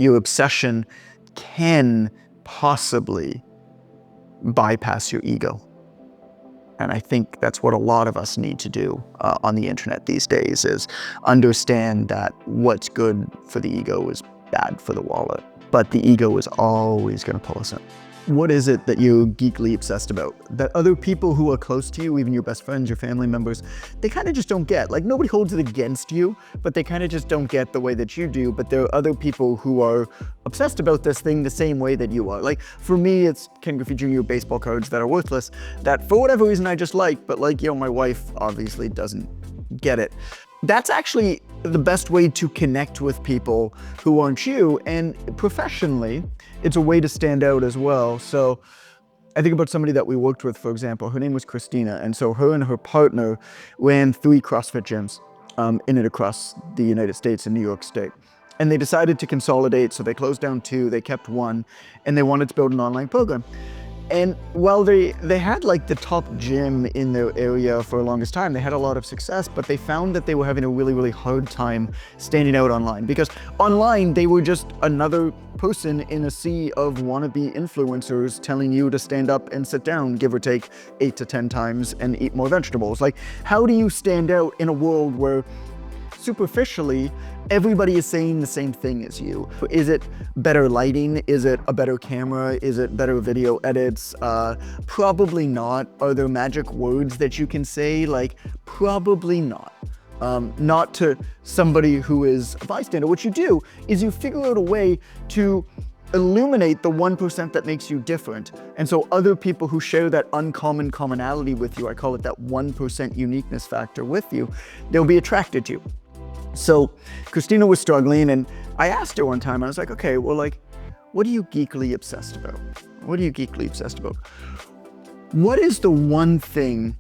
your obsession can possibly bypass your ego. And I think that's what a lot of us need to do on the internet these days, is understand that what's good for the ego is bad for the wallet. But the ego is always going to pull us in. What is it that you're geekly obsessed about? That other people who are close to you, even your best friends, your family members, they kind of just don't get. Like, nobody holds it against you, but they kind of just don't get the way that you do. But there are other people who are obsessed about this thing the same way that you are. Like, for me, it's Ken Griffey Jr. baseball cards that are worthless, that for whatever reason I just like, but like, my wife obviously doesn't get it. That's actually the best way to connect with people who aren't you, and professionally, it's a way to stand out as well. So I think about somebody that we worked with, for example. Her name was Christina, and so her and her partner ran 3 CrossFit gyms in and across the United States and New York State. And they decided to consolidate, so they closed down 2, they kept 1, and they wanted to build an online program. And while they had like the top gym in their area for the longest time, they had a lot of success, but they found that they were having a really, really hard time standing out online, because online they were just another person in a sea of wannabe influencers telling you to stand up and sit down, give or take 8 to 10 times, and eat more vegetables. Like, how do you stand out in a world where superficially everybody is saying the same thing as you? Is it better lighting? Is it a better camera? Is it better video edits? Probably not. Are there magic words that you can say? Like, probably not. Not to somebody who is a bystander. What you do is you figure out a way to illuminate the 1% that makes you different. And so other people who share that uncommon commonality with you, I call it that 1% uniqueness factor with you, they'll be attracted to you. So Christina was struggling, and I asked her one time, I was like, okay, well, like, what are you geekly obsessed about? What are you geekly obsessed about? What is the one thing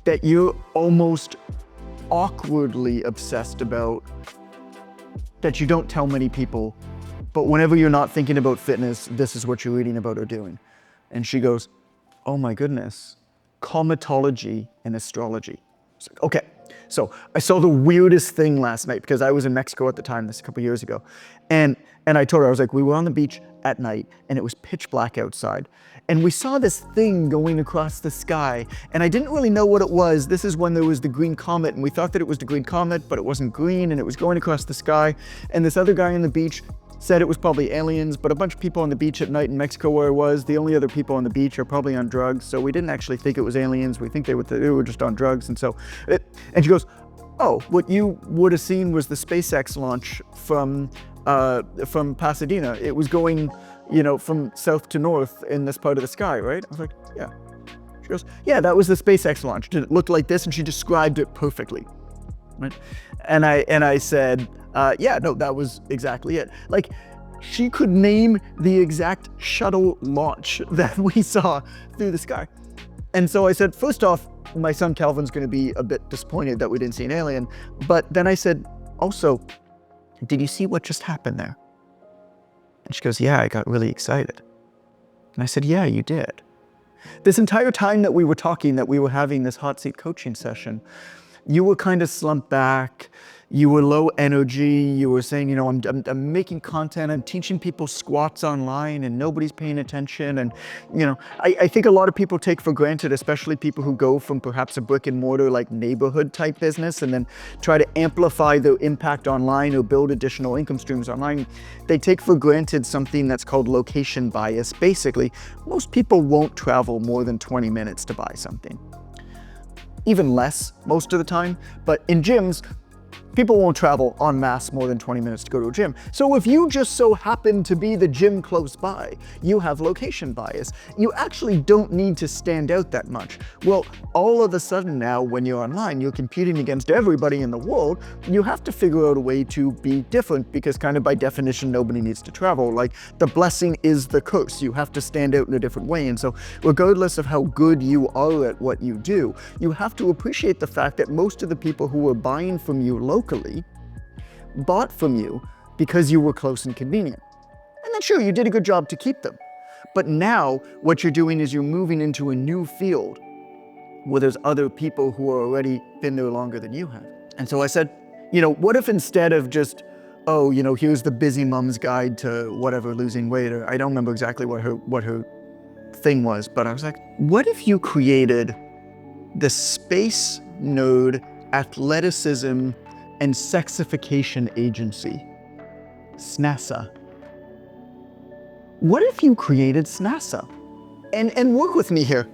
that you're almost awkwardly obsessed about that you don't tell many people, but whenever you're not thinking about fitness, this is what you're reading about or doing? And she goes, oh my goodness, comitology and astrology. I was like, okay. So I saw the weirdest thing last night, because I was in Mexico at the time, this a couple years ago. And I told her, I was like, we were on the beach at night and it was pitch black outside. And we saw this thing going across the sky, and I didn't really know what it was. This is when there was the green comet, and we thought that it was the green comet, but it wasn't green, and it was going across the sky. And this other guy on the beach said it was probably aliens, but a bunch of people on the beach at night in Mexico where I was, the only other people on the beach are probably on drugs, so we didn't actually think it was aliens. We think they were just on drugs. And so, and she goes, oh, what you would have seen was the SpaceX launch from Pasadena. It was going, from south to north in this part of the sky, right? I was like, yeah. She goes, yeah, that was the SpaceX launch. Did it look like this? And she described it perfectly, right? And I said, yeah, no, that was exactly it. Like, she could name the exact shuttle launch that we saw through the sky. And so I said, first off, my son Calvin's going to be a bit disappointed that we didn't see an alien. But then I said, also, did you see what just happened there? And she goes, yeah, I got really excited. And I said, yeah, you did. This entire time that we were talking, that we were having this hot seat coaching session, you were kind of slumped back. You were low energy. You were saying, I'm making content. I'm teaching people squats online and nobody's paying attention. And, I think a lot of people take for granted, especially people who go from perhaps a brick and mortar like neighborhood type business and then try to amplify their impact online or build additional income streams online. They take for granted something that's called location bias. Basically, most people won't travel more than 20 minutes to buy something. Even less most of the time, but in gyms, people won't travel en masse more than 20 minutes to go to a gym. So if you just so happen to be the gym close by, you have location bias. You actually don't need to stand out that much. Well, all of a sudden now, when you're online, you're competing against everybody in the world. You have to figure out a way to be different, because kind of by definition, nobody needs to travel. Like, the blessing is the curse. You have to stand out in a different way. And so regardless of how good you are at what you do, you have to appreciate the fact that most of the people who are buying from you locally bought from you because you were close and convenient. And then sure, you did a good job to keep them. But now what you're doing is you're moving into a new field where there's other people who are already been there longer than you have. And so I said, what if instead of just oh, here's the busy mom's guide to whatever, losing weight, or I don't remember exactly what her thing was, but I was like, what if you created the Space Node Athleticism and Sexification Agency, SNASA? What if you created SNASA? And work with me here.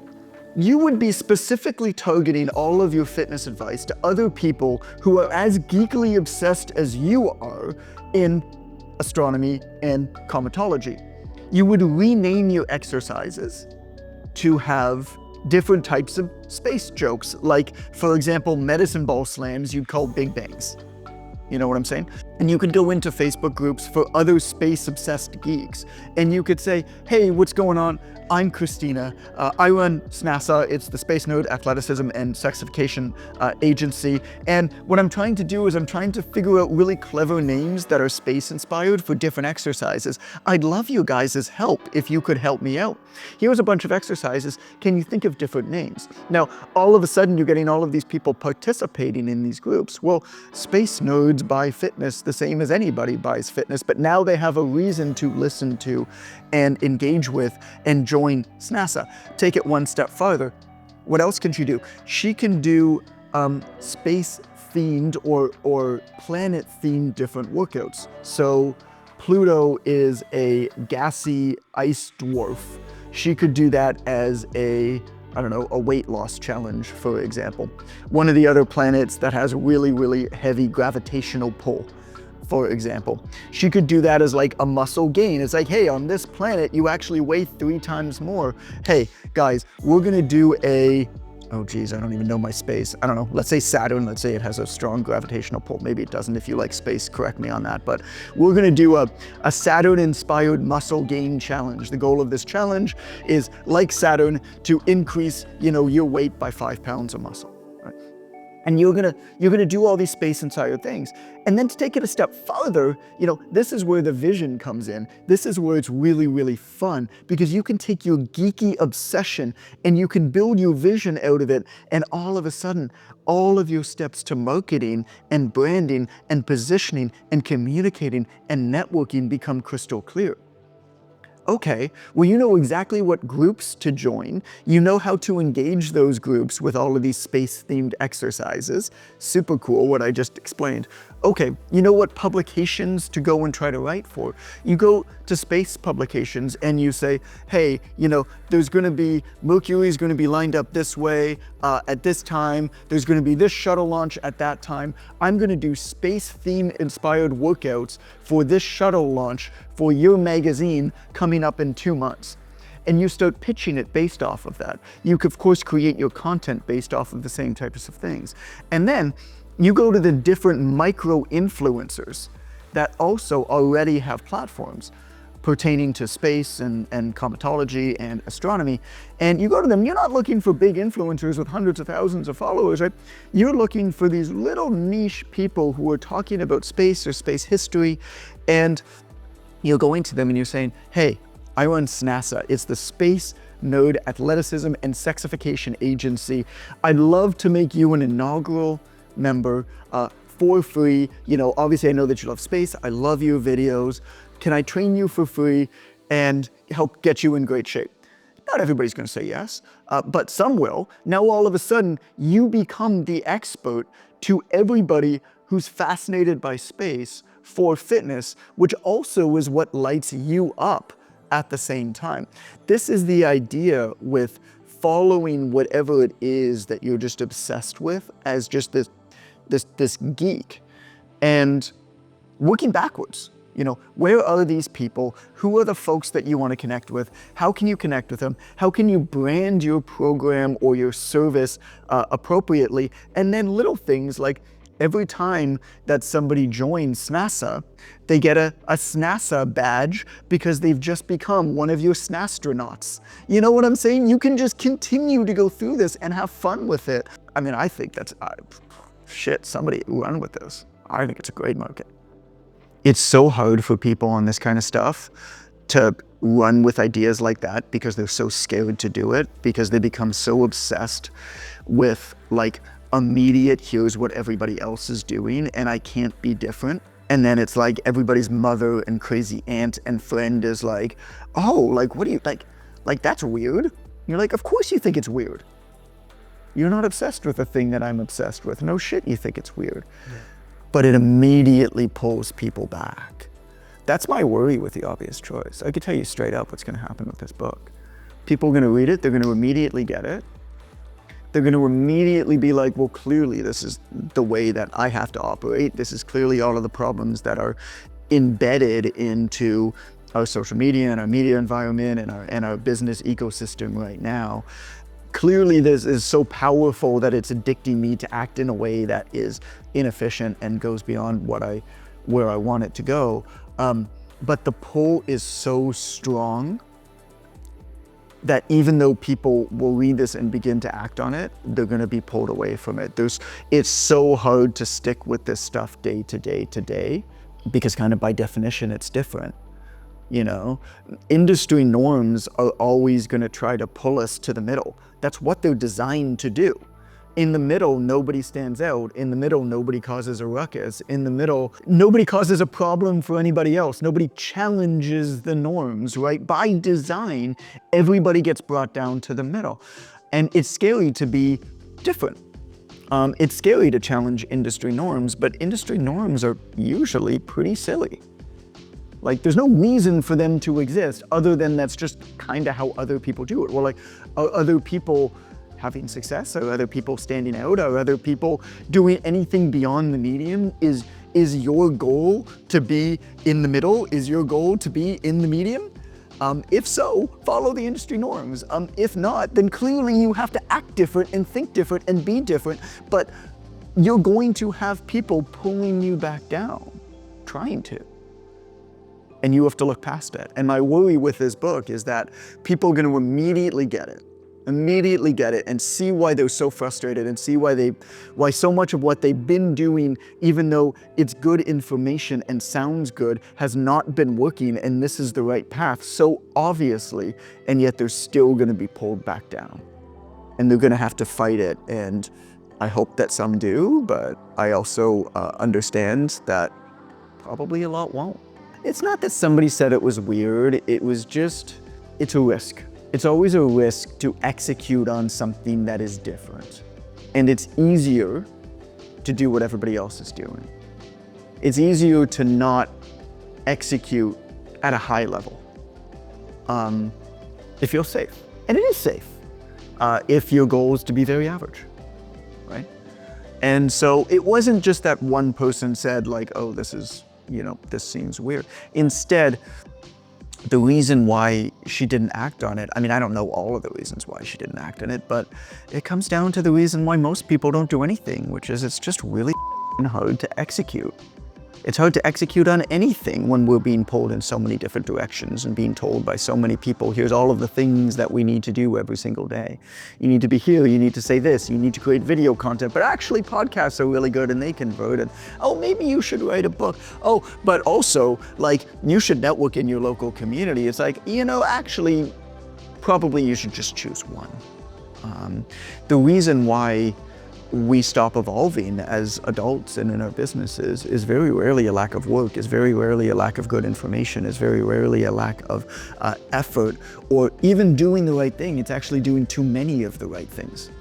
You would be specifically targeting all of your fitness advice to other people who are as geekily obsessed as you are in astronomy and comitology. You would rename your exercises to have different types of space jokes. Like, for example, medicine ball slams you'd call Big Bangs. You know what I'm saying? And you could go into Facebook groups for other space-obsessed geeks, and you could say, hey, what's going on? I'm Christina. I run SNASA. It's the Space Node Athleticism and Sexification Agency. And what I'm trying to do is I'm trying to figure out really clever names that are space-inspired for different exercises. I'd love you guys' help if you could help me out. Here's a bunch of exercises. Can you think of different names? Now, all of a sudden, you're getting all of these people participating in these groups. Well, Space Nodes buy fitness the same as anybody buys fitness, but now they have a reason to listen to and engage with and join SNASA. Take it one step farther. What else can she do? She can do space-themed or planet-themed different workouts. So Pluto is a gassy ice dwarf. She could do that as a weight loss challenge, for example. One of the other planets that has a really, really heavy gravitational pull, for example. She could do that as like a muscle gain. It's like, hey, on this planet, you actually weigh 3 times more. Hey, guys, we're gonna do oh geez, I don't even know my space. I don't know, let's say Saturn, let's say it has a strong gravitational pull. Maybe it doesn't. If you like space, correct me on that. But we're gonna do a Saturn-inspired muscle gain challenge. The goal of this challenge is, like Saturn, to increase, your weight by 5 pounds of muscle. And you're gonna do all these space-inspired things. And then to take it a step farther, this is where the vision comes in. This is where it's really, really fun, because you can take your geeky obsession and you can build your vision out of it, and all of a sudden, all of your steps to marketing and branding and positioning and communicating and networking become crystal clear. Okay, well, you know exactly what groups to join. You know how to engage those groups with all of these space-themed exercises. Super cool, what I just explained. Okay, you know what publications to go and try to write for. You go to space publications and you say, hey, there's gonna be, Mercury's gonna be lined up this way at this time. There's gonna be this shuttle launch at that time. I'm gonna do space-themed inspired workouts for this shuttle launch for your magazine coming up in 2 months. And you start pitching it based off of that. You could, of course, create your content based off of the same types of things. And then you go to the different micro-influencers that also already have platforms pertaining to space and comitology and astronomy. And you go to them, you're not looking for big influencers with hundreds of thousands of followers, right? You're looking for these little niche people who are talking about space or space history, and you're going to them and you're saying, hey, I run SNASA. It's the Space Node Athleticism and Sexification Agency. I'd love to make you an inaugural member for free. Obviously I know that you love space. I love your videos. Can I train you for free and help get you in great shape? Not everybody's gonna say yes, but some will. Now all of a sudden, you become the expert to everybody who's fascinated by space for fitness, which also is what lights you up at the same time. This is the idea with following whatever it is that you're just obsessed with as just this geek, and working backwards. Where are these people? Who are the folks that you want to connect with? How can you connect with them? How can you brand your program or your service appropriately? And then little things like, every time that somebody joins SNASA, they get a SNASA badge because they've just become one of your SNAstronauts. You know what I'm saying? You can just continue to go through this and have fun with it. I mean, I think that's, somebody run with this. I think it's a great market. It's so hard for people on this kind of stuff to run with ideas like that because they're so scared to do it, because they become so obsessed with like immediate, here's what everybody else is doing and I can't be different. And then it's like everybody's mother and crazy aunt and friend is like, oh, like, what do you, like that's weird. You're like, of course you think it's weird. You're not obsessed with the thing that I'm obsessed with. No shit, you think it's weird. Yeah. But it immediately pulls people back. That's my worry with The Obvious Choice. I could tell you straight up what's gonna happen with this book. People are gonna read it, they're gonna immediately get it. They're gonna immediately be like, well, clearly this is the way that I have to operate. This is clearly all of the problems that are embedded into our social media and our media environment and our business ecosystem right now. Clearly this is so powerful that it's addicting me to act in a way that is inefficient and goes beyond where I want it to go. But the pull is so strong that even though people will read this and begin to act on it, they're gonna be pulled away from it. It's so hard to stick with this stuff day to day to day, because kind of by definition, it's different. You know, industry norms are always gonna try to pull us to the middle. That's what they're designed to do. In the middle, nobody stands out. In the middle, nobody causes a ruckus. In the middle, nobody causes a problem for anybody else. Nobody challenges the norms, right? By design, everybody gets brought down to the middle. And it's scary to be different. It's scary to challenge industry norms, but industry norms are usually pretty silly. Like, there's no reason for them to exist other than that's just kind of how other people do it. Well, like, are other people having success? Are other people standing out? Are other people doing anything beyond the medium? Is your goal to be in the middle? Is your goal to be in the medium? If so, follow the industry norms. If not, then clearly you have to act different and think different and be different, but you're going to have people pulling you back down, trying to. And you have to look past it. And my worry with this book is that people are going to immediately get it and see why they're so frustrated and see why so much of what they've been doing, even though it's good information and sounds good, has not been working, and this is the right path so obviously, and yet they're still going to be pulled back down. And they're going to have to fight it. And I hope that some do, but I also understand that probably a lot won't. It's not that somebody said it was weird, it was just, it's a risk. It's always a risk to execute on something that is different. And it's easier to do what everybody else is doing. It's easier to not execute at a high level. If you're safe, and it is safe, if your goal is to be very average, right? And so it wasn't just that one person said like, oh, this seems weird. Instead, the reason why she didn't act on it, I mean, I don't know all of the reasons why she didn't act on it, but it comes down to the reason why most people don't do anything, which is it's just really hard to execute. It's hard to execute on anything when we're being pulled in so many different directions and being told by so many people, here's all of the things that we need to do every single day. You need to be here, you need to say this, you need to create video content, but actually podcasts are really good and they convert it. Oh, maybe you should write a book. Oh, but also, like, you should network in your local community. It's like, actually, probably you should just choose one. The reason why we stop evolving as adults and in our businesses is very rarely a lack of work, is very rarely a lack of good information, is very rarely a lack of effort or even doing the right thing. It's actually doing too many of the right things.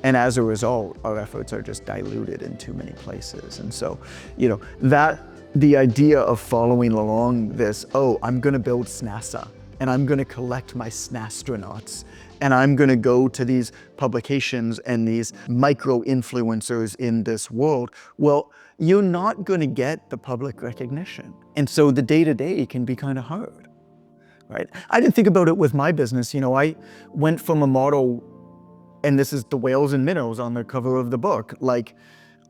And as a result, our efforts are just diluted in too many places. And so, the idea of following along this, oh, I'm gonna build SNASA and I'm gonna collect my SNAstronauts and I'm gonna go to these publications and these micro-influencers in this world, well, you're not gonna get the public recognition. And so the day-to-day can be kind of hard, right? I didn't think about it with my business. I went from a model, and this is the whales and minnows on the cover of the book, like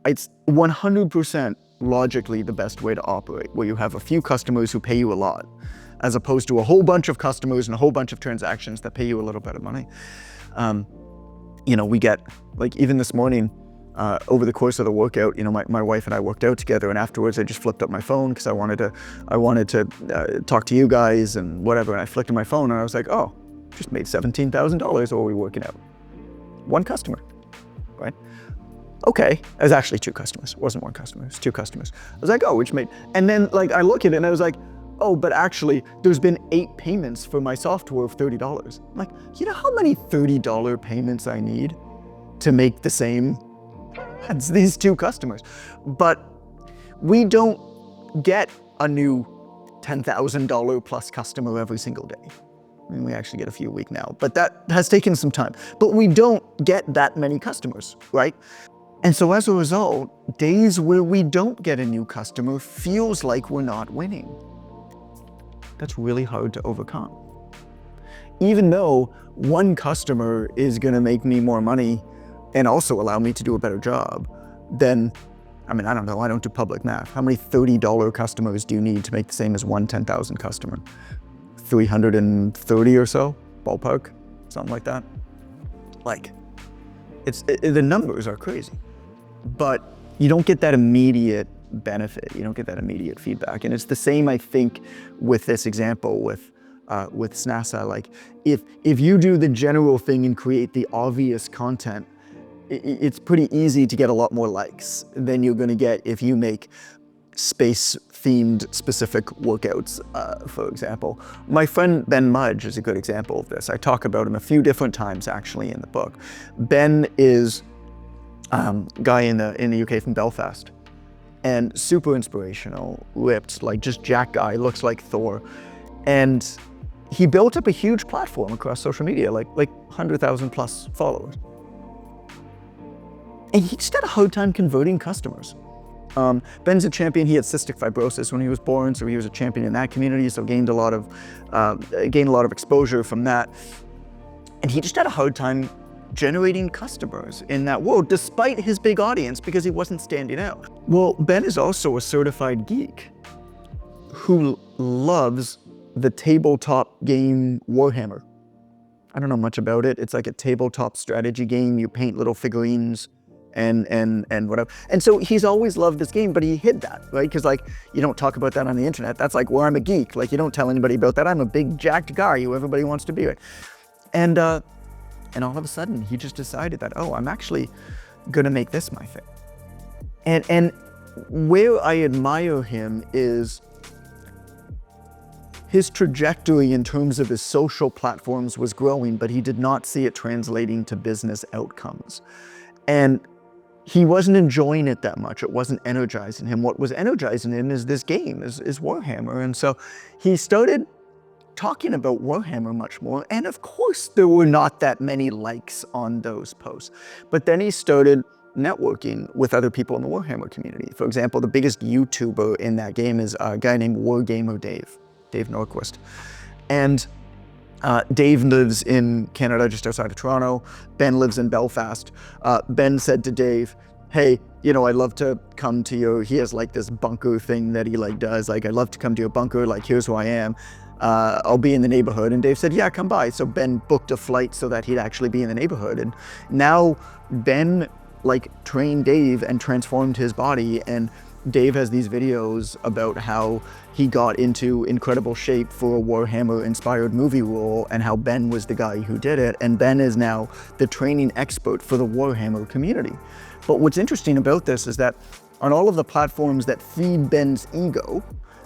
it's 100% logically the best way to operate, where you have a few customers who pay you a lot, as opposed to a whole bunch of customers and a whole bunch of transactions that pay you a little bit of money. We get, like even this morning, over the course of the workout, my wife and I worked out together, and afterwards I just flipped up my phone because I wanted to talk to you guys and whatever, and I flicked on my phone and I was like, oh, just made $17,000 while we were working out. One customer, right? okay, it was actually 2 customers. It wasn't 1 customer, it was 2 customers. I was like, oh, which made, and then like I look at it and I was like, oh, but actually there's been 8 payments for my software of $30. I'm like, you know how many $30 payments I need to make the same as these 2 customers? But we don't get a new $10,000 plus customer every single day. I mean, we actually get a few a week now, but that has taken some time. But we don't get that many customers, right? And so as a result, days where we don't get a new customer feels like we're not winning. That's really hard to overcome. Even though 1 customer is gonna make me more money and also allow me to do a better job, then, I mean, I don't know, I don't do public math. How many $30 customers do you need to make the same as 1 10,000 customer? 330 or so, ballpark, something like that. Like, the numbers are crazy, but you don't get that immediate benefit. You don't get that immediate feedback. And it's the same, I think, with this example with SNASA. Like, if you do the general thing and create the obvious content, it's pretty easy to get a lot more likes than you're gonna get if you make space-themed specific workouts, for example. My friend Ben Mudge is a good example of this. I talk about him a few different times actually in the book. Ben is a guy in the UK from Belfast, and super inspirational, ripped, like just jack guy, looks like Thor. And he built up a huge platform across social media, like 100,000 plus followers. And he just had a hard time converting customers. Ben's a champion. He had cystic fibrosis when he was born, so he was a champion in that community, so gained a lot of exposure from that. And he just had a hard time generating customers in that world, despite his big audience, because he wasn't standing out. Well, Ben is also a certified geek who loves the tabletop game Warhammer. I don't know much about it. It's like a tabletop strategy game. You paint little figurines and whatever. And so he's always loved this game, but he hid that, right? Because like, you don't talk about that on the internet. That's like, well, I'm a geek. Like, you don't tell anybody about that. I'm a big jacked guy who everybody wants to be with. And all of a sudden he just decided that, oh, I'm actually gonna make this my thing. And where I admire him is his trajectory in terms of his social platforms was growing, but he did not see it translating to business outcomes. And he wasn't enjoying it that much. It wasn't energizing him. What was energizing him is this game, is Warhammer. And so he started talking about Warhammer much more. And of course, there were not that many likes on those posts. But then he started networking with other people in the Warhammer community. For example, the biggest YouTuber in that game is a guy named Wargamer Dave Norquist. And Dave lives in Canada, just outside of Toronto. Ben lives in Belfast. Ben said to Dave, hey, you know, I'd love to come to your, he has like this bunker thing that he like does. Like, I'd love to come to your bunker. Like, here's who I am. I'll be in the neighborhood. And Dave said, yeah, come by. So Ben booked a flight so that he'd actually be in the neighborhood. And now Ben like trained Dave and transformed his body. And Dave has these videos about how he got into incredible shape for a Warhammer-inspired movie role and how Ben was the guy who did it. And Ben is now the training expert for the Warhammer community. But what's interesting about this is that on all of the platforms that feed Ben's ego,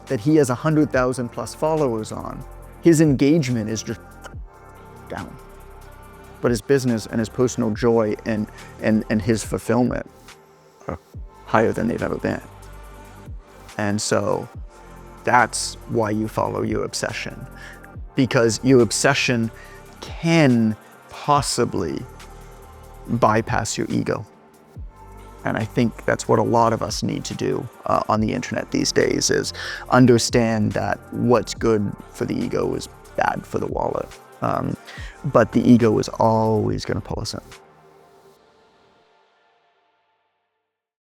that he has 100,000 plus followers on, his engagement is just down. But his business and his personal joy and his fulfillment are higher than they've ever been. And so that's why you follow your obsession, because your obsession can possibly bypass your ego. And I think that's what a lot of us need to do on the internet these days, is understand that what's good for the ego is bad for the wallet. But the ego is always going to pull us in.